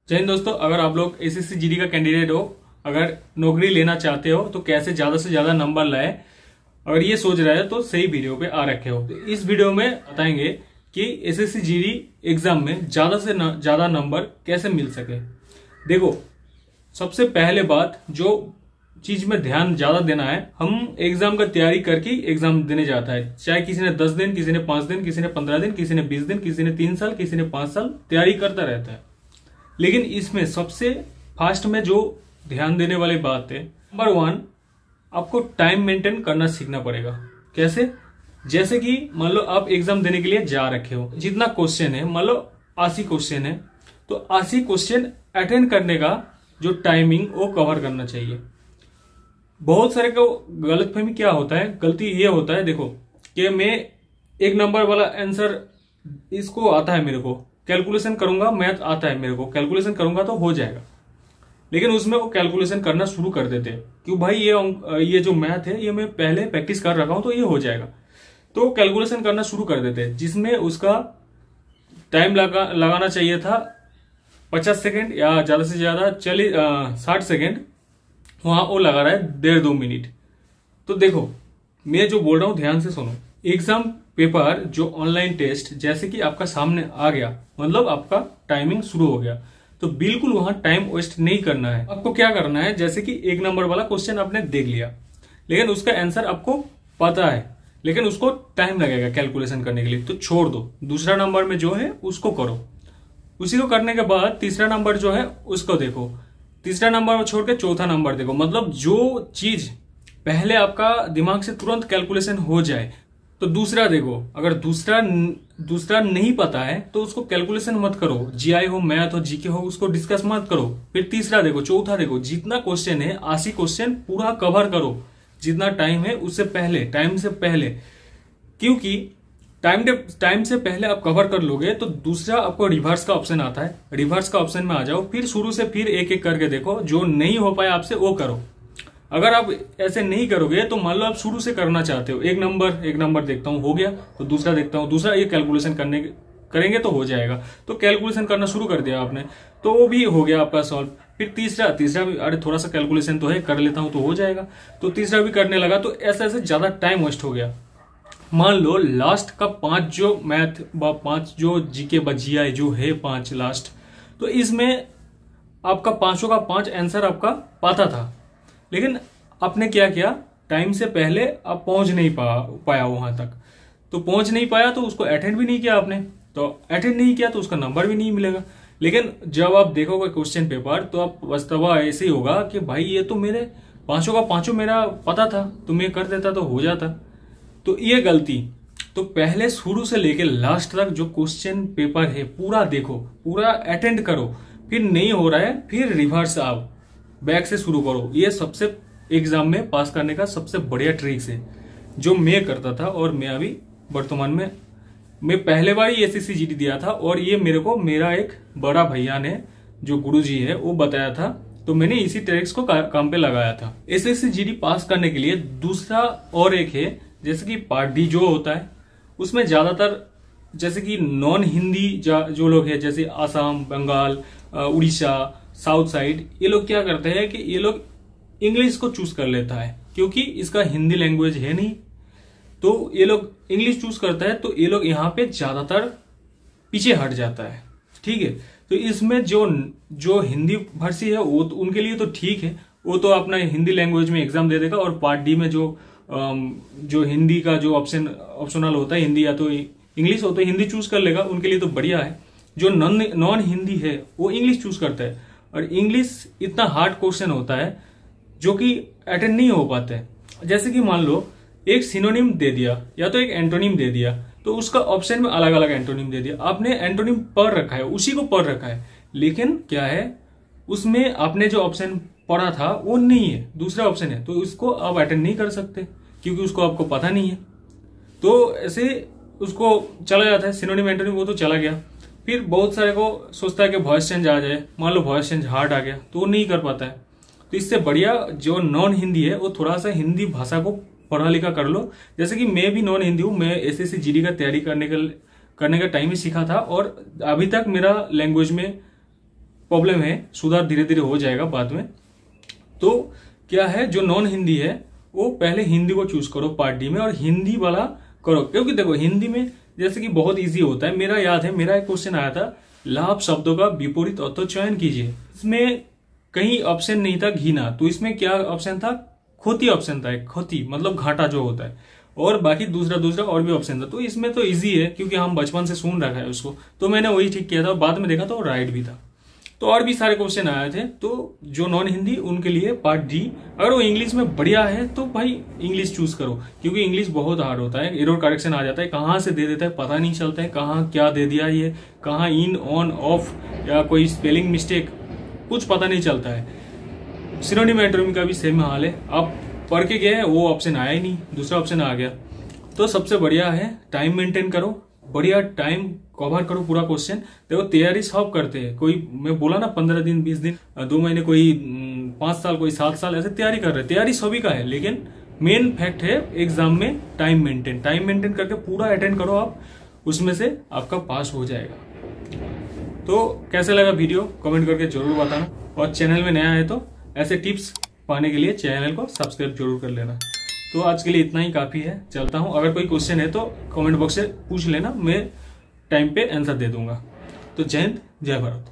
जय हिंद दोस्तों, अगर आप लोग एसएससी जीडी का कैंडिडेट हो, अगर नौकरी लेना चाहते हो तो कैसे ज्यादा से ज्यादा नंबर लाए, अगर ये सोच रहे हो तो सही वीडियो पे आ रखे हो। तो इस वीडियो में बताएंगे कि एसएससी जीडी एग्जाम में ज्यादा से ज्यादा नंबर कैसे मिल सके। देखो, सबसे पहले बात जो चीज में ध्यान ज्यादा देना है, हम एग्जाम का तैयारी करके एग्जाम देने जाता है। चाहे किसी ने 10 दिन, किसी ने 5 दिन, किसी ने 15 दिन, किसी ने 20 दिन, किसी ने 3 साल, किसी ने 5 साल तैयारी करता रहता है। लेकिन इसमें सबसे फास्ट में जो ध्यान देने वाली बात है, नंबर 1, आपको टाइम मेंटेन करना सीखना पड़ेगा। कैसे? जैसे कि मान लो आप एग्जाम देने के लिए जा रखे हो, जितना क्वेश्चन है, मान लो 80 क्वेश्चन है, तो 80 क्वेश्चन अटेंड करने का जो टाइमिंग वो कवर करना चाहिए। बहुत सारे को गलतफहमी क्या होता है, गलती ये होता है, देखो कि मैं एक नंबर वाला आंसर इसको आता है, मेरे को कैलकुलेशन करूंगा, मैथ आता है मेरे को, कैलकुलेशन करूंगा तो हो जाएगा। लेकिन उसमें वो कैलकुलेशन करना शुरू कर देते हैं, क्यों भाई ये जो मैथ है ये मैं पहले प्रैक्टिस कर रखा हूं तो ये हो जाएगा। तो कैलकुलेशन करना शुरू कर देते हैं, जिसमें उसका टाइम लगाना चाहिए था 50 सेकेंड या ज्यादा से ज्यादा 60 सेकेंड, वहां वो लगा रहा है 1.5-2 मिनट। तो देखो, मैं जो बोल रहा हूं ध्यान से सुनो। एग्जाम पेपर जो ऑनलाइन टेस्ट जैसे कि आपका सामने आ गया, मतलब आपका टाइमिंग शुरू हो गया, तो बिल्कुल वहां टाइम वेस्ट नहीं करना है। आपको क्या करना है, जैसे कि एक नंबर वाला क्वेश्चन आपने देख लिया, लेकिन उसका आंसर आपको पता है, लेकिन उसको टाइम लगेगा कैलकुलेशन करने के लिए, तो छोड़ दो। दूसरा नंबर में जो है उसको करो। उसी को करने के बाद तीसरा नंबर जो है उसको देखो। तीसरा नंबर छोड़ के चौथा नंबर देखो। मतलब जो चीज पहले आपका दिमाग से तुरंत कैलकुलेशन हो जाए, तो दूसरा देखो। अगर दूसरा नहीं पता है तो उसको कैलकुलेशन मत करो। जीआई हो, मैथ हो, जीके हो, उसको डिस्कस मत करो। फिर तीसरा देखो, चौथा देखो। जितना क्वेश्चन है 80 क्वेश्चन पूरा कवर करो, जितना टाइम है उससे पहले, टाइम से पहले। क्योंकि टाइम से पहले आप कवर कर लोगे तो दूसरा आपको रिवर्स का ऑप्शन आता है, रिवर्स का ऑप्शन में आ जाओ, फिर शुरू से फिर एक एक करके देखो। जो नहीं हो पाया आपसे वो करो। अगर आप ऐसे नहीं करोगे तो मान लो आप शुरू से करना चाहते हो, एक नंबर देखता हूं हो गया, तो दूसरा देखता हूं, दूसरा ये कैलकुलेशन करेंगे तो हो जाएगा। तो कैलकुलेशन करना शुरू कर दिया आपने, तो वो भी हो गया आपका सॉल्व। फिर तीसरा भी, अरे थोड़ा सा कैलकुलेशन तो है, कर लेता हूं तो हो जाएगा, तो तीसरा भी करने लगा। तो ऐसे ऐसे ज्यादा टाइम वेस्ट हो गया। मान लो लास्ट का 5 जो मैथ, 5 जो जीके बजिया जो है 5 लास्ट, तो इसमें आपका 5 का 5 आंसर आपका पता था, लेकिन आपने क्या किया, टाइम से पहले आप पहुंच नहीं पाया वहां तक। तो पहुंच नहीं पाया तो उसको अटेंड भी नहीं किया आपने, तो अटेंड नहीं किया तो उसका नंबर भी नहीं मिलेगा। लेकिन जब आप देखोगे क्वेश्चन पेपर तो आप वास्तव ऐसे ही होगा कि भाई ये तो मेरे 5 का 5 मेरा पता था, तो मैं कर देता तो हो जाता। तो ये गलती, तो पहले शुरू से लेके लास्ट तक जो क्वेश्चन पेपर है पूरा देखो, पूरा अटेंड करो। फिर नहीं हो रहा है, फिर रिवर्स आओ, बैक से शुरू करो। ये सबसे एग्जाम में पास करने का सबसे बढ़िया ट्रिक्स है, जो मैं करता था। और मैं अभी वर्तमान में, मैं पहले बार ही एसएससी जीडी दिया था, और ये मेरे को मेरा एक बड़ा भैया ने, जो गुरुजी है, वो बताया था, तो मैंने इसी ट्रिक्स को काम पे लगाया था। एसएससी जीडी पास करने के लिए दूसरा और एक है, जैसे कि पार्ट डी जो होता है, उसमें ज्यादातर जैसे कि नॉन हिंदी जो लोग हैं, जैसे आसाम, बंगाल, उड़ीसा, साउथ साइड, ये लोग क्या करते हैं कि ये लोग इंग्लिश को चूज कर लेता है, क्योंकि इसका हिंदी लैंग्वेज है नहीं, तो ये लोग इंग्लिश चूज करता है। तो ये लोग यहाँ पे ज्यादातर पीछे हट जाता है, ठीक है। तो इसमें जो हिंदी भर्सी है वो तो उनके लिए तो ठीक है, वो तो अपना हिंदी लैंग्वेज में एग्जाम दे देगा। और पार्ट डी में जो हिंदी का जो ऑप्शनल होता है, हिंदी या तो इंग्लिश हो, तो हिंदी चूज कर लेगा, उनके लिए तो बढ़िया है। जो नॉन हिंदी है वो इंग्लिश चूज करता है, और इंग्लिश इतना हार्ड क्वेश्चन होता है जो कि अटेंड नहीं हो पाता है। जैसे कि मान लो एक सिनोनिम दे दिया या तो एक एंटोनिम दे दिया, तो उसका ऑप्शन में अलग अलग एंटोनिम दे दिया। आपने एंटोनिम पढ़ रखा है, उसी को पढ़ रखा है, लेकिन क्या है, उसमें आपने जो ऑप्शन पढ़ा था वो नहीं है, दूसरा ऑप्शन है, तो उसको आप अटेंड नहीं कर सकते, क्योंकि उसको आपको पता नहीं है। तो ऐसे उसको चला जाता है सिनोनिम एंटोनिम, वो तो चला गया। फिर बहुत सारे को सोचता है कि वॉइस चेंज आ जाए, मान लो वॉइस चेंज हार्ड आ गया, तो वो नहीं कर पाता है। तो इससे बढ़िया जो नॉन हिंदी है वो थोड़ा सा हिंदी भाषा को पढ़ा लिखा कर लो। जैसे कि मैं भी नॉन हिंदी हूँ, मैं एसएससी जीडी का तैयारी करने का टाइम ही सीखा था, और अभी तक मेरा लैंग्वेज में प्रॉब्लम है, सुधार धीरे धीरे हो जाएगा बाद में। तो क्या है, जो नॉन हिंदी है वो पहले हिंदी को चूज करो पार्ट डी में और हिंदी वाला करो, क्योंकि देखो हिंदी में जैसे कि बहुत इजी होता है। मेरा याद है, मेरा एक क्वेश्चन आया था, लाभ शब्दों का विपरीत अर्थ चयन कीजिए। इसमें कहीं ऑप्शन नहीं था घीना, तो इसमें क्या ऑप्शन था, खोती ऑप्शन था, खोती मतलब घाटा जो होता है, और बाकी दूसरा और भी ऑप्शन था। तो इसमें तो इजी है क्योंकि हम बचपन से सुन रखा है उसको, तो मैंने वही ठीक किया था। बाद में देखा तो राइट भी था। तो और भी सारे क्वेश्चन आए थे। तो जो नॉन हिंदी उनके लिए पार्ट डी, अगर वो इंग्लिश में बढ़िया है तो भाई इंग्लिश चूज करो, क्योंकि इंग्लिश बहुत हार्ड होता है, एरर करेक्शन आ जाता है, कहाँ से दे देता है पता नहीं चलता है, कहाँ क्या दे दिया ये, कहाँ इन ऑन ऑफ या कोई स्पेलिंग मिस्टेक, कुछ पता नहीं चलता है। सिनोनिम एंटोनिम का भी सेम हाल है, आप पढ़ के गए वो ऑप्शन आया ही नहीं, दूसरा ऑप्शन आ गया। तो सबसे बढ़िया है टाइम मेंटेन करो, बढ़िया टाइम कवर करो पूरा क्वेश्चन। देखो तैयारी सब करते हैं, कोई मैं बोला ना 15 दिन 20 दिन 2 महीने, कोई 5 साल, कोई 7 साल ऐसे तैयारी कर रहे हैं। तैयारी सभी का है, लेकिन मेन फैक्ट है एग्जाम में टाइम मेंटेन करके पूरा अटेंड करो आप, उसमें से आपका पास हो जाएगा। तो कैसे लगा वीडियो कमेंट करके जरूर बताना, और चैनल में नया है तो ऐसे टिप्स पाने के लिए चैनल को सब्सक्राइब जरूर कर लेना। तो आज के लिए इतना ही काफी है, चलता हूं। अगर कोई क्वेश्चन है तो कमेंट बॉक्स से पूछ लेना, मैं टाइम पे आंसर दे दूंगा। तो जय हिंद, जय भारत।